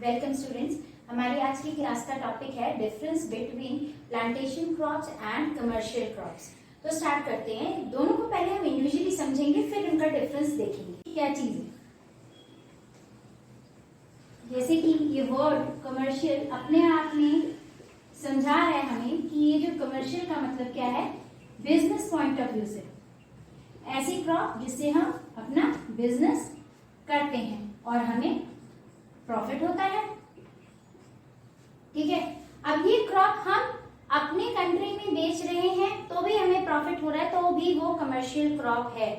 Welcome students. हमारी आज की क्लास का टॉपिक है difference between plantation crops and commercial crops. तो स्टार्ट करते हैं। दोनों को पहले हम इंडिविजुअली समझेंगे, फिर उनका डिफरेंस देखेंगे क्या चीज है। जैसे कि ये वर्ड कमर्शियल अपने आप में समझा है हमें कि ये जो कमर्शियल का मतलब क्या है, बिजनेस पॉइंट ऑफ व्यू से ऐसी क्रॉप जिससे हम अपना बिजनेस करते हैं और हमें प्रॉफिट होता है। ठीक है, अब ये क्रॉप हम अपने कंट्री में बेच रहे हैं तो भी हमें प्रॉफिट हो रहा है, तो भी वो कमर्शियल क्रॉप है।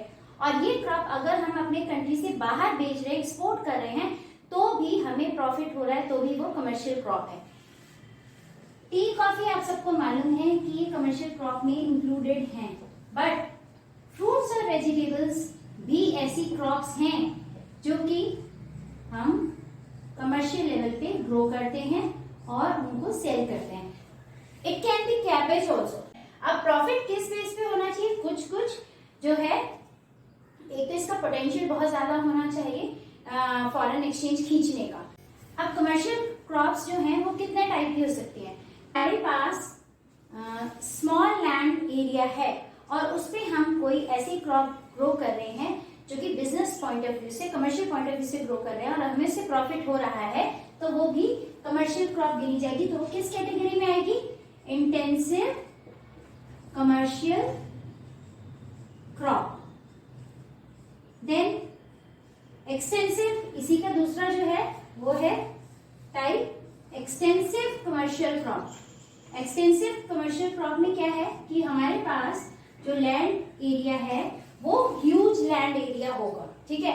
और ये क्रॉप अगर हम अपने कंट्री से बाहर बेच रहे हैं, एक्सपोर्ट कर रहे हैं, तो भी हमें प्रॉफिट हो रहा है, तो भी वो कमर्शियल क्रॉप है। टी कॉफी आप सबको मालूम है कि ये कमर्शियल क्रॉप में इंक्लूडेड हैं, बट फ्रूट्स और वेजिटेबल्स भी ऐसी क्रॉप्स हैं जो कि हम कमर्शियल लेवल पे ग्रो करते हैं और उनको सेल करते हैं। It can be cabbage also. अब प्रॉफिट किस बेस पे होना चाहिए? कुछ कुछ जो है, एक तो इसका पोटेंशियल बहुत ज्यादा होना चाहिए फॉरेन एक्सचेंज खींचने का। अब कमर्शियल क्रॉप्स जो हैं वो कितने टाइप की हो सकती हैं? हमारे पास स्मॉल लैंड एरिया है और उस पे हम कोई ऐसी क्रॉप ग्रो कर रहे हैं जो कि बिजनेस पॉइंट ऑफ व्यू से, कमर्शियल पॉइंट ऑफ व्यू से ग्रो कर रहे हैं और हमें से प्रॉफिट हो रहा है, तो वो भी कमर्शियल क्रॉप गिनी जाएगी। तो वो किस कैटेगरी में आएगी? Intensive commercial crop. Then extensive, इसी का दूसरा जो है वो है type extensive commercial crop. Extensive commercial crop में क्या है कि हमारे पास जो लैंड एरिया है वो ह्यूज लैंड एरिया होगा। ठीक है,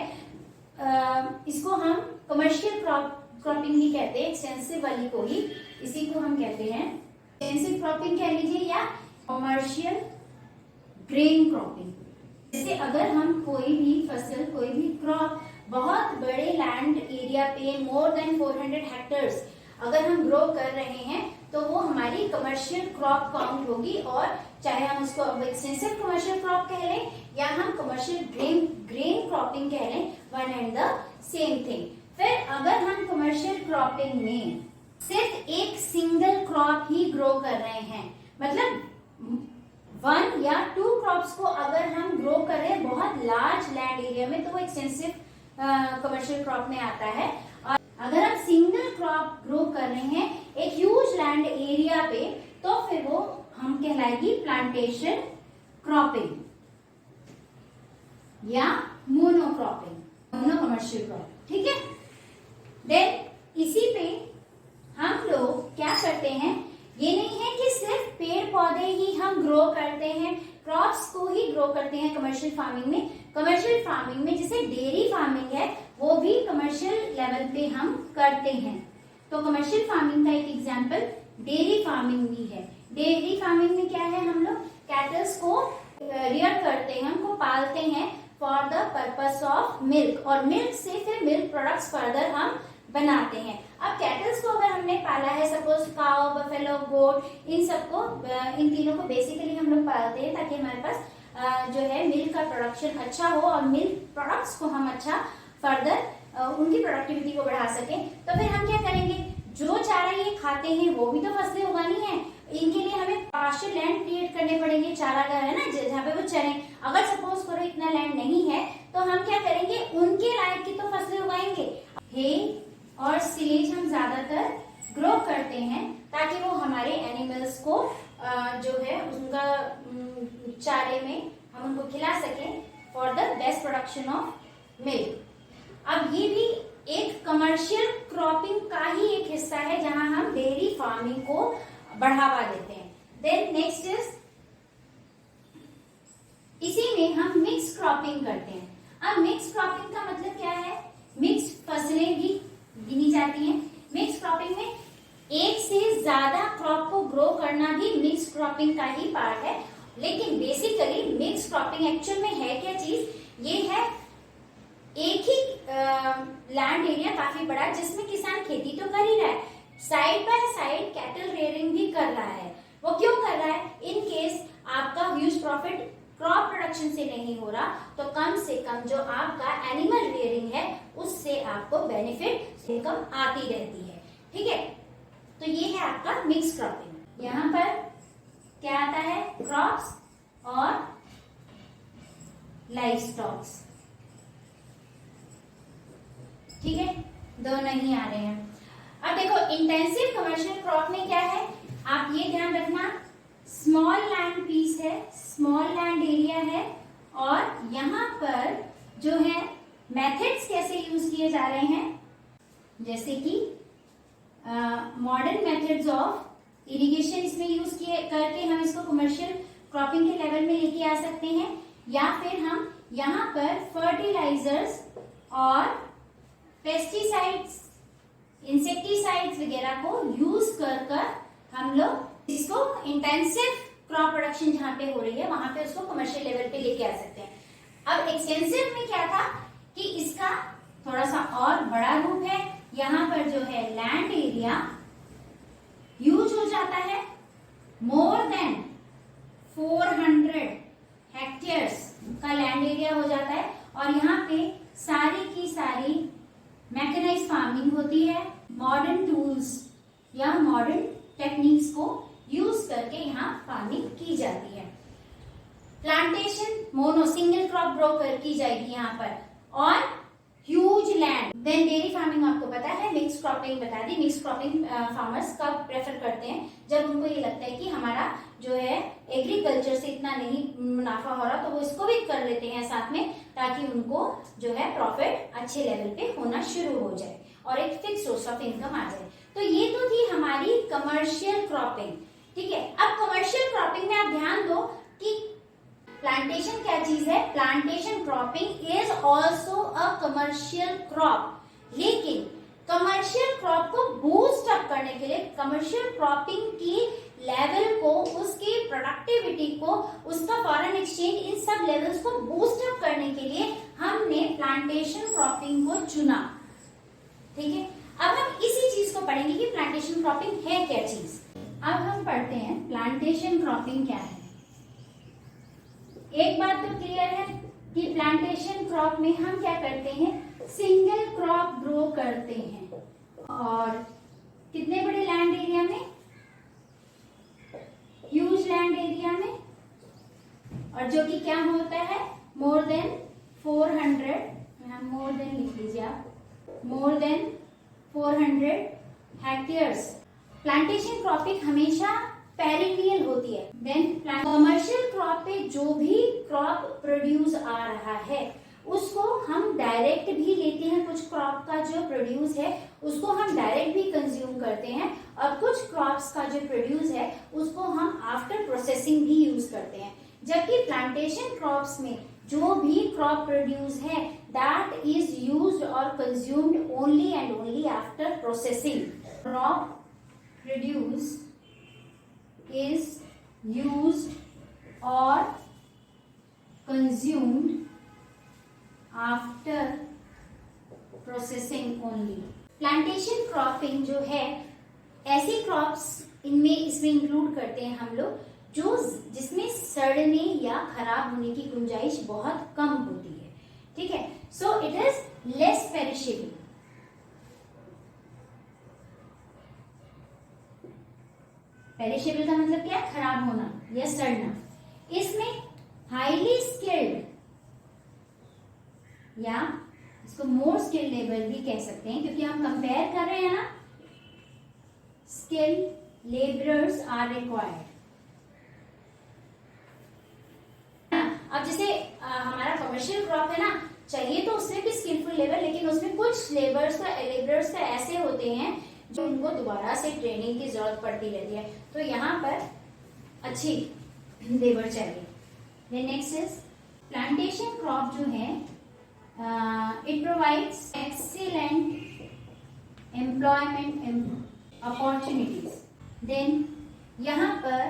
इसको हम कमर्शियल क्रॉपिंग ही कहते हैं, एक्सटेंसिव वाली को ही, इसी को हम कहते हैं एक्सटेंसिव क्रॉपिंग कह लीजिए या कमर्शियल ग्रेन क्रॉपिंग। जैसे अगर हम कोई भी फसल, कोई भी क्रॉप बहुत बड़े लैंड एरिया पे, मोर देन 400 हेक्टर्स अगर हम ग्रो कर रहे हैं, तो वो हमारी कमर्शियल क्रॉप काउंट होगी। और चाहे हम उसको अब एक्सटेंसिव कमर्शियल क्रॉप कह लें या हम कमर्शियल ग्रेन क्रॉपिंग कह लें, one and the same thing. फिर अगर हम कमर्शियल क्रॉपिंग में सिर्फ एक सिंगल क्रॉप ही ग्रो कर रहे हैं, मतलब 1 या 2 क्रॉप्स को अगर हम ग्रो कर रहे हैं बहुत लार्ज लैंड एरिया में, तो वो एक्सटेंसिव कमर्शियल क्रॉप में आता है। और अगर हम सिंगल क्रॉप ग्रो कर रहे हैं एक ह्यूज लैंड एरिया पे, तो फिर वो हम कहलाएगी प्लांटेशन क्रॉपिंग या मोनोक्रॉपिंग, मोनो कमर्शियल क्रॉप। ठीक है, देन इसी पे हम लोग क्या करते हैं, ये नहीं है कि सिर्फ पेड़ पौधे ही हम ग्रो करते हैं, क्रॉप्स को ही ग्रो करते हैं कमर्शियल फार्मिंग में। कमर्शियल फार्मिंग में जैसे डेयरी फार्मिंग है, वो भी कमर्शियल लेवल पे हम करते हैं। तो कमर्शियल फार्मिंग का एक एग्जांपल डेयरी फार्मिंग भी है। डेयरी फार्मिंग में क्या है, हम लोग कैटल्स को रियर करते हैं, उनको पालते हैं for the purpose of milk, और मिल्क से फिर मिल्क प्रोडक्ट्स फर्दर हम बनाते हैं। अब कैटल्स को अगर हमने पाला है, सपोज काउ, बफेलो, गोट, इन सबको, इन तीनों को बेसिकली हम लोग पालते हैं ताकि हमारे पास जो है मिल्क का प्रोडक्शन अच्छा हो और मिल्क प्रोडक्ट्स को हम अच्छा फर्दर उनकी प्रोडक्टिविटी को बढ़ा सकें। तो फिर हम क्या करेंगे, जो चारा ये खाते हैं वो भी तो फसलें उगानी है, इनके लिए हमें पार्शियल लैंड क्रिएट करने पड़ेंगे, चारागाह है ना जहाँ पे वो चरें। अगर सपोज करो इतना लैंड नहीं है, तो हम क्या करेंगे, उनके लायक की तो फसलें उगाएंगे। हे और सिलेज हम ज्यादातर ग्रो करते हैं ताकि वो हमारे एनिमल्स को जो है उनका चारे में हम उनको खिला सकें for the best production of milk. अब ये भी एक कमर्शियल क्रॉपिंग का ही एक हिस्सा है जहां हम डेयरी फार्मिंग को बढ़ावा देते हैं। देन नेक्स्ट इज, इसी में हम मिक्स क्रॉपिंग करते हैं। अब मिक्स क्रॉपिंग का मतलब क्या है, मिक्स फसलें भी गिनी जाती हैं। मिक्स क्रॉपिंग में एक से ज्यादा क्रॉप को ग्रो करना भी मिक्स क्रॉपिंग का ही पार्ट है। लेकिन बेसिकली मिक्स क्रॉपिंग एक्चुअल में है क्या चीज, ये है एक ही लैंड एरिया काफी बड़ा जिसमें किसान खेती तो कर ही रहा है, side by side cattle rearing भी कर रहा है। वो क्यों कर रहा है? इन केस आपका ह्यूज प्रॉफिट क्रॉप प्रोडक्शन से नहीं हो रहा, तो कम से कम जो आपका एनिमल रेयरिंग है उससे आपको बेनिफिट इनकम आती रहती है। ठीक है, तो ये है आपका मिक्स क्रॉपिंग। यहाँ पर क्या आता है, क्रॉप्स और लाइफ स्टॉक्स। ठीक है, दोनों ही आ रहे हैं। अब देखो इंटेंसिव कमर्शियल क्रॉप में क्या है, आप ये ध्यान रखना, स्मॉल लैंड पीस है, स्मॉल लैंड एरिया है, और यहाँ पर जो है मेथड्स कैसे यूज किए जा रहे हैं, जैसे कि मॉडर्न मेथड्स ऑफ इरिगेशन इसमें यूज किए करके हम इसको कमर्शियल क्रॉपिंग के लेवल में लेके आ सकते हैं, या फिर हम यहाँ पर फर्टिलाइजर्स और पेस्टिसाइड्स, इंसेक्टिसाइड्स वगैरह को यूज कर हम लोग इसको इंटेंसिव क्रॉप प्रोडक्शन जहां पे हो रही है वहां पे उसको कमर्शियल लेवल पे लेके आ सकते हैं। अब एक्सटेंसिव में क्या था कि इसका थोड़ा सा और बड़ा रूप है, यहाँ पर जो है लैंड एरिया यूज हो जाता है, मोर देन 400 हेक्टेयर्स का लैंड एरिया हो जाता है, और यहाँ पे सारी की सारी मैकेनाइज्ड फार्मिंग होती है, मॉडर्न टूल्स या मॉडर्न टेक्निक्स को यूज करके यहाँ फार्मिंग की जाती है। Plantation mono single crop grow कर की जाएगी यहाँ पर, और huge land. Then dairy farming आपको पता है, मिक्स क्रॉपिंग बता दी। मिक्स क्रॉपिंग फार्मर्स कब प्रेफर करते हैं, जब उनको ये लगता है कि हमारा जो है एग्रीकल्चर से इतना नहीं मुनाफा हो रहा, तो वो इसको भी कर लेते हैं साथ में, ताकि उनको जो है प्रॉफिट अच्छे लेवल पे होना शुरू हो जाए और एक फिक्स सोर्स ऑफ इनकम आ जाए। तो ये तो थी हमारी कमर्शियल क्रॉपिंग। ठीक है, अब कमर्शियल क्रॉपिंग में आप ध्यान दो कि प्लांटेशन क्या चीज है, plantation cropping is also a commercial crop, लेकिन कमर्शियल क्रॉप को बूस्ट अप करने के लिए, कमर्शियल क्रॉपिंग की लेवल को, उसकी प्रोडक्टिविटी को, उसका फॉरेन एक्सचेंज, इन सब लेवल्स को बूस्ट अप करने के लिए हमने प्लांटेशन क्रॉपिंग को चुना। ठीक है, अब हम इसी चीज को पढ़ेंगे कि प्लांटेशन क्रॉपिंग है क्या चीज। अब हम पढ़ते हैं प्लांटेशन क्रॉपिंग क्या है। एक बात तो क्लियर है कि प्लांटेशन क्रॉप में हम क्या करते हैं, सिंगल क्रॉप ग्रो करते हैं, और कितने बड़े लैंड एरिया में, ह्यूज लैंड एरिया में, और जो कि क्या होता है, मोर देन 400, यहाँ मोर देन लिख लीजिए आप, more than 400 hectares. Plantation cropping हमेशा पेरिनियल होती है। देन कमर्शियल क्रॉप पे जो भी क्रॉप प्रोड्यूस आ रहा है उसको हम डायरेक्ट भी लेते हैं, कुछ क्रॉप का जो प्रोड्यूस है उसको हम डायरेक्ट भी कंज्यूम करते हैं, और कुछ क्रॉप्स का जो प्रोड्यूस है उसको हम आफ्टर प्रोसेसिंग भी यूज करते हैं। जबकि प्लांटेशन क्रॉप्स में जो भी क्रॉप प्रोड्यूस है दैट इज यूज्ड और consumed only and only after processing. Crop produce is used or consumed after processing only। Plantation cropping जो है, ऐसी क्रॉप्स इसमें इंक्लूड करते हैं हम लोग जो जिसमें सड़ने या खराब होने की गुंजाइश बहुत कम होती है। ठीक है, so it is less perishable. Perishable का मतलब क्या, खराब होना या सड़ना। इसमें हाईली स्किल्ड या इसको मोर स्किल्ड लेबर भी कह सकते हैं, क्योंकि हम कंपेयर कर रहे हैं ना, स्किल्ड लेबरर्स आर रिक्वायर्ड। अब जैसे हमारा कमर्शियल क्रॉप है ना, चाहिए तो उसमें भी स्किलफुल लेबर, लेकिन उसमें कुछ लेबरर्स का ऐसे होते हैं जो उनको दोबारा से ट्रेनिंग की जरूरत पड़ती रहती है, तो यहाँ पर अच्छी लेबर चाहिए। नेक्स्ट इज प्लांटेशन क्रॉप जो है, it provides excellent employment opportunities. Then यहाँ पर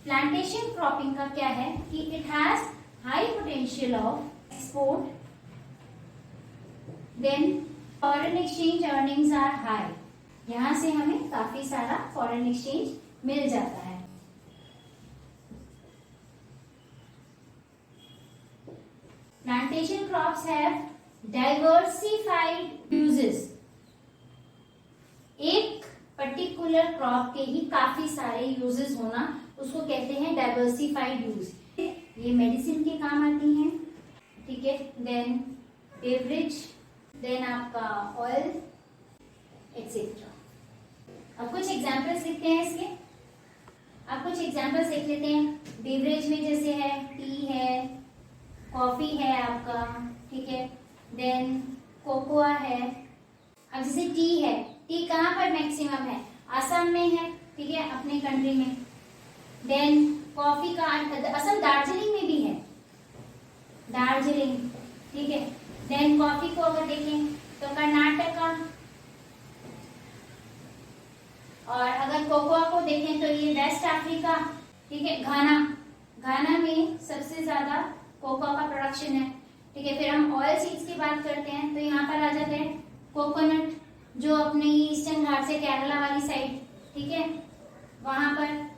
प्लांटेशन क्रॉपिंग का क्या है कि it has high potential of export. Then foreign exchange earnings are high, यहां से हमें काफी सारा फॉरेन एक्सचेंज मिल जाता है। Plantation crops have diversified uses, एक पर्टिकुलर क्रॉप के ही काफी सारे यूजेस होना, उसको कहते हैं डाइवर्सिफाइड यूज। ये मेडिसिन के काम आती हैं, ठीक है, देन बेवरेज, देन आपका ऑयल एक्सेट्रा। अब कुछ एग्जांपल्स लिखते हैं इसके, अब कुछ एग्जांपल्स लिख लेते हैं। बेवरेज में जैसे है टी है, कॉफी है आपका, ठीक है, देन कोकोआ है। अब जैसे टी है, टी कहाँ पर मैक्सिमम है? असम में है, ठीक है, अपने कंट्री में। देन कॉफी का असम दार्जिलिंग में भी है, दार्जिलिंग, ठीक है। देन कॉफी को अगर देखें तो कर्नाटका, और अगर कोकोआ को देखें तो ये वेस्ट अफ्रीका, ठीक है, घाना, घाना में सबसे ज्यादा कोकोआ का प्रोडक्शन है, ठीक है। फिर हम ऑयल सीड्स की बात करते हैं तो यहाँ पर आ जाते हैं कोकोनट, जो अपने ईस्टर्न घाट से केरला वाली साइड, ठीक है, वहां पर।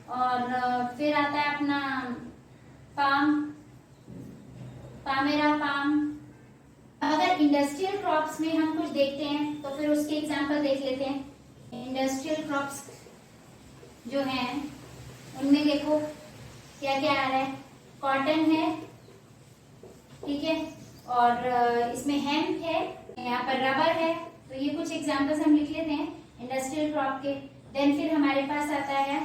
और फिर आता है अपना पाम, पामेरा पाम। अगर इंडस्ट्रियल क्रॉप्स में हम कुछ देखते हैं तो फिर उसके एग्जांपल देख लेते हैं। इंडस्ट्रियल क्रॉप्स जो हैं उनमें देखो क्या क्या आ रहा है, कॉटन है, ठीक है, और इसमें हेम्प है, यहाँ पर रबर है। तो ये कुछ एग्जांपल्स हम लिख लेते हैं इंडस्ट्रियल क्रॉप के। देन फिर हमारे पास आता है,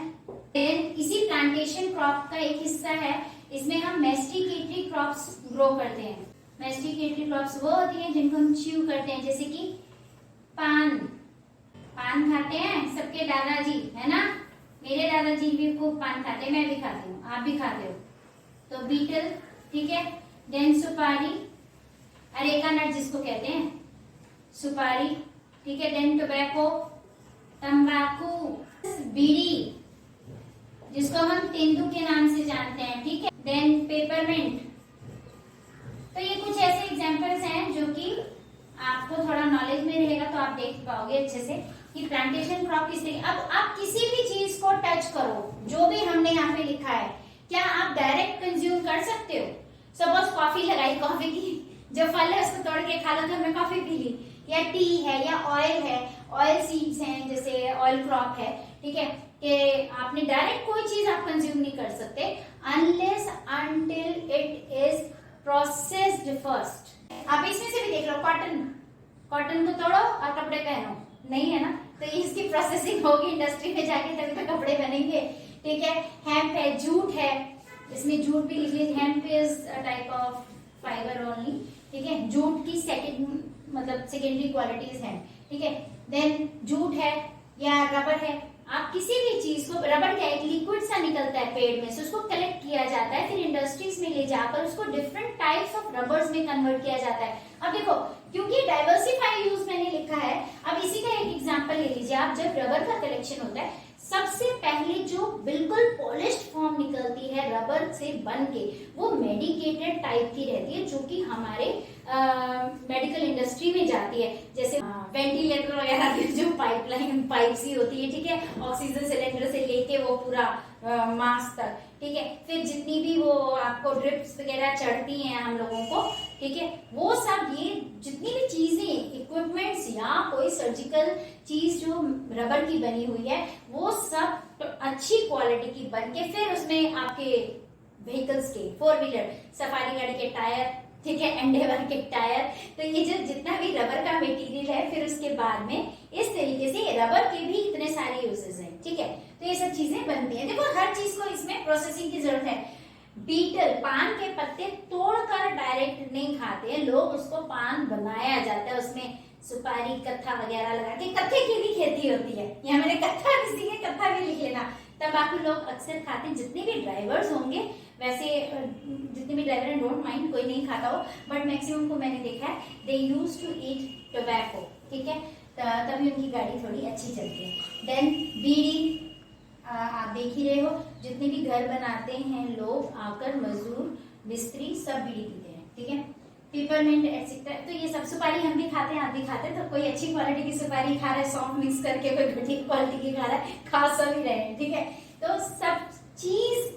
देन इसी प्लांटेशन क्रॉप का एक हिस्सा है, इसमें हम मेस्टिकेटरी क्रॉप्स ग्रो करते हैं। मेस्टिकेटरी क्रॉप्स वो होती हैं जिनको हम च्यू करते हैं, जैसे कि पान, पान खाते हैं सबके दादाजी, है ना, मेरे दादाजी भी खूब पान खाते हैं, मैं भी खाती हूँ, आप भी खाते हो। तो बीटल, ठीक है, देन सुपारी, अरेका नट जिसको कहते हैं, सुपारी, ठीक है, देन टोबैको, तंबाकू, बीड़ी जिसको हम तेंदू के नाम से जानते हैं, ठीक है, देन पेपरमिंट। तो ये कुछ ऐसे एग्जांपल्स हैं जो कि आपको थोड़ा नॉलेज में रहेगा तो आप देख पाओगे अच्छे से कि प्लांटेशन क्रॉप किस तरीके। अब आप किसी भी चीज को टच करो, जो भी हमने यहाँ पे लिखा है, क्या आप डायरेक्ट कंज्यूम कर सकते हो? सपोज कॉफी लगाई, कॉफी की जो फल है उसको तोड़ के खा लो, तो हमने कॉफी पी ली, या टी है, या ऑयल है, ऑयल सीड्स हैं, जैसे ऑयल क्रॉप है, ठीक है, कि आपने डायरेक्ट कोई चीज आप कंज्यूम नहीं कर सकते unless until it is processed first. आप इसमें से भी देख लो, कॉटन, कॉटन को तोड़ो और कपड़े पहनो, नहीं है ना, तो इसकी प्रोसेसिंग होगी इंडस्ट्री में जाके, तभी तो कपड़े बनेंगे, ठीक है। हेम्प है, जूट है, इसमें जूट भी लिख लीजिए, hemp is a type of fibre only, ठीक है, जूट की मतलब सेकेंडरी क्वालिटीज हैं, ठीक है। देन जूट है या रबर है, आप किसी भी चीज को, रबर क्या एक लिक्विड सा निकलता है पेड़ में से, उसको कलेक्ट किया जाता है, फिर इंडस्ट्रीज में ले जाकर उसको डिफरेंट टाइप्स ऑफ रबर्स में कन्वर्ट किया जाता है। अब देखो, क्योंकि डाइवर्सिफाई यूज मैंने लिखा है, अब इसी का एक एग्जांपल ले लीजिए आप। जब रबर का कलेक्शन होता है, सबसे पहले जो बिल्कुल पॉलिश्ड फॉर्म निकलती है रबर से बन के, वो मेडिकेटेड टाइप की रहती है, जो कि हमारे मेडिकल इंडस्ट्री में जाती है, जैसे वेंटिलेटर वगैरह की जो पाइपलाइन पाइप सी होती है, ठीक है, ऑक्सीजन सिलेंडर से लेके वो पूरा मास तक, ठीक है। फिर जितनी भी वो आपको ड्रिप्स वगैरह चढ़ती हैं हम लोगों को, ठीक है, वो सब ये जितनी भी चीजें, इक्विपमेंट्स या कोई सर्जिकल चीज जो रबर की बनी हुई है, वो सब अच्छी क्वालिटी की बन के फिर उसमें आपके व्हीकल्स के, 4 व्हीलर, सफारी गाड़ी के टायर, ठीक है, एंडेवर के टायर, तो ये जो जितना भी रबर का मटेरियल है, फिर उसके बाद में इस तरीके से रबर के भी इतने सारे यूजेस हैं, ठीक है। तो ये सब चीजें बनती हैं। देखो, हर चीज को इसमें प्रोसेसिंग की जरूरत है। बीटल, पान के पत्ते तोड़कर डायरेक्ट नहीं खाते हैं लोग, उसको पान बनाया जाता है, उसमें सुपारी, कत्था वगैरह लगा के, कत्थे की भी खेती होती है, यहाँ मैंने कत्था किसी है, कत्था भी लिख लेना। तंबाकू लोग अक्सर खाते हैं, जितने भी ड्राइवर्स होंगे, वैसे जितने भी ड्राइवर, डोंट माइंड कोई नहीं खाता हो, बट मैक्सिमम को मैंने देखा है, दे यूज टू ईट टोबैको, ठीक है, तभी उनकी गाड़ी थोड़ी अच्छी चलती है। देन बीड़ी, आप देख ही रहे हो, जितने भी घर बनाते हैं लोग आकर, मजदूर, मिस्त्री, सब बीड़ी पीते हैं, ठीक है। पेपरमिंट एक्सेट्रा, तो ये सब, सुपारी हम भी खाते हैं, आप भी खाते हैं, तो कोई अच्छी क्वालिटी की सुपारी खा रहा है, सॉफ्ट मिक्स करके, कोई घटी क्वालिटी की खा रहा है, खा सभी रहे हैं, ठीक है। तो सब चीज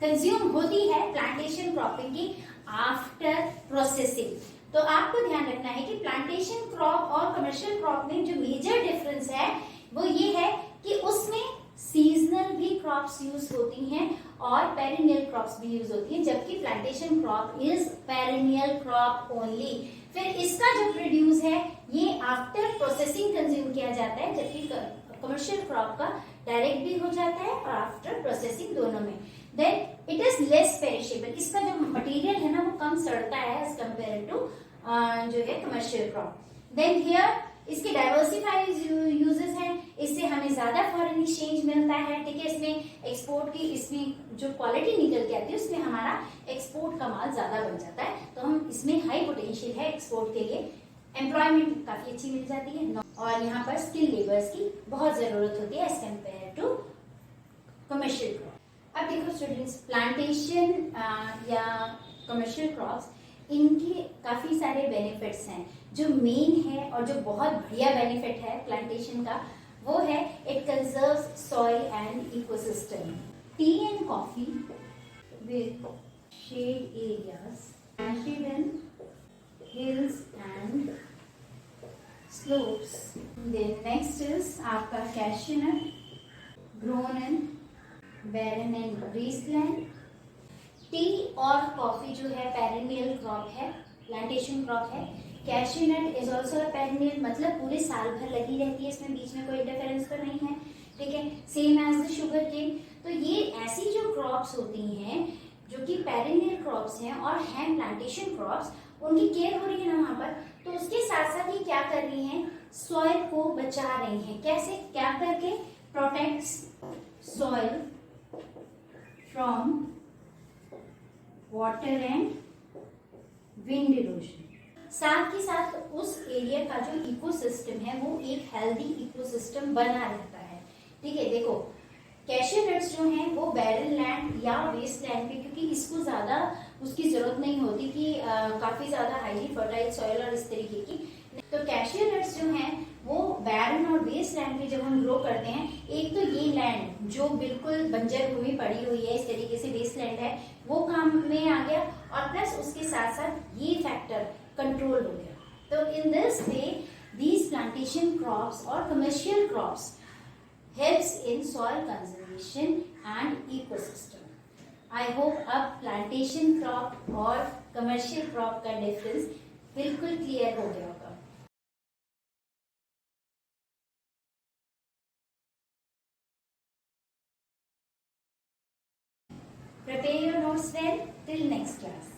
कंज्यूम होती है प्लांटेशन क्रॉपिंग की आफ्टर प्रोसेसिंग। तो आपको ध्यान रखना है कि प्लांटेशन क्रॉप और कमर्शियल क्रॉप में जो मेजर डिफरेंस है वो ये है कि उसमें सीजनल भी क्रॉप्स यूज होती हैं और पेरिनियल क्रॉप्स भी यूज होती हैं, जबकि plantation crop is perennial crop only. फिर इसका जो प्रोड्यूस है ये आफ्टर प्रोसेसिंग कंज्यूम किया जाता है, जबकि कमर्शियल क्रॉप का डायरेक्ट भी हो जाता है और आफ्टर प्रोसेसिंग दोनों में। Then it is less perishable, इसका जो मटेरियल है ना वो कम सड़ता है एज कम्पेयर टू जो है कमर्शियल क्रॉप। देन हियर इसके डाइवर्सिफाइड यूजेस हैं, इससे हमें ज्यादा फॉरेन एक्सचेंज मिलता है, ठीक है। इसमें एक्सपोर्ट की इसमें जो क्वालिटी निकल के आती है उसमें हमारा एक्सपोर्ट का माल ज्यादा बन जाता है, तो हम इसमें हाई पोटेंशियल है एक्सपोर्ट के लिए। एम्प्लॉयमेंट काफी अच्छी मिल जाती है और यहाँ पर स्किल लेबर्स की बहुत जरूरत होती है as compare to commercial crop. अब देखो स्टूडेंट्स, प्लांटेशन या कमर्शियल क्रॉप्स, इनके काफी सारे बेनिफिट्स हैं। जो मेन है और जो बहुत बढ़िया बेनिफिट है प्लांटेशन का वो है it conserves soil and ecosystem. Tea and coffee with shade areas planted in hills and slopes. Then next is आपका cashew nut grown in barren and wasteland. Tea और कॉफी जो है पेरिनियल क्रॉप है, plantation crop है। Cashew nut is also perennial, मतलब पूरे साल भर लगी रहती है, इसमें बीच में कोई इंटरफेरेंस तो नहीं है, ठीक है। Same as the sugar cane. तो ये ऐसी जो क्रॉप्स होती हैं जो कि पेरिनियल क्रॉप्स हैं और हैं प्लांटेशन क्रॉप्स, उनकी केयर हो रही है ना वहां पर, तो उसके साथ साथ ये क्या कर रही हैं, सॉइल को बचा रही हैं। कैसे, क्या करके, protects soil from water and wind erosion. साथ ही साथ उस एरिया का जो इकोसिस्टम है वो एक हेल्दी इकोसिस्टम बना रहता है, ठीक है। देखो कैश्यू नट्स जो हैं वो बैरन लैंड या वेस्ट लैंड पे, क्योंकि इसको ज्यादा उसकी जरूरत नहीं होती कि काफी ज्यादा हाईली फर्टाइल सॉइल और इस तरीके की, तो कैश्यू नट्स जो हैं वो बैरन और वेस्ट लैंड पे जब हम ग्रो करते हैं, एक तो ये लैंड जो बिल्कुल बंजर भूमि पड़ी हुई है इस तरीके से वेस्ट लैंड है वो काम में आ गया, और प्लस उसके साथ साथ ये फैक्टर कंट्रोल हो गया। तो in this way these plantation crops or commercial crops helps in soil conservation and ecosystem. I hope अब plantation crop और commercial crop का difference बिल्कुल clear हो गया होगा। Prepare your notes well till next class.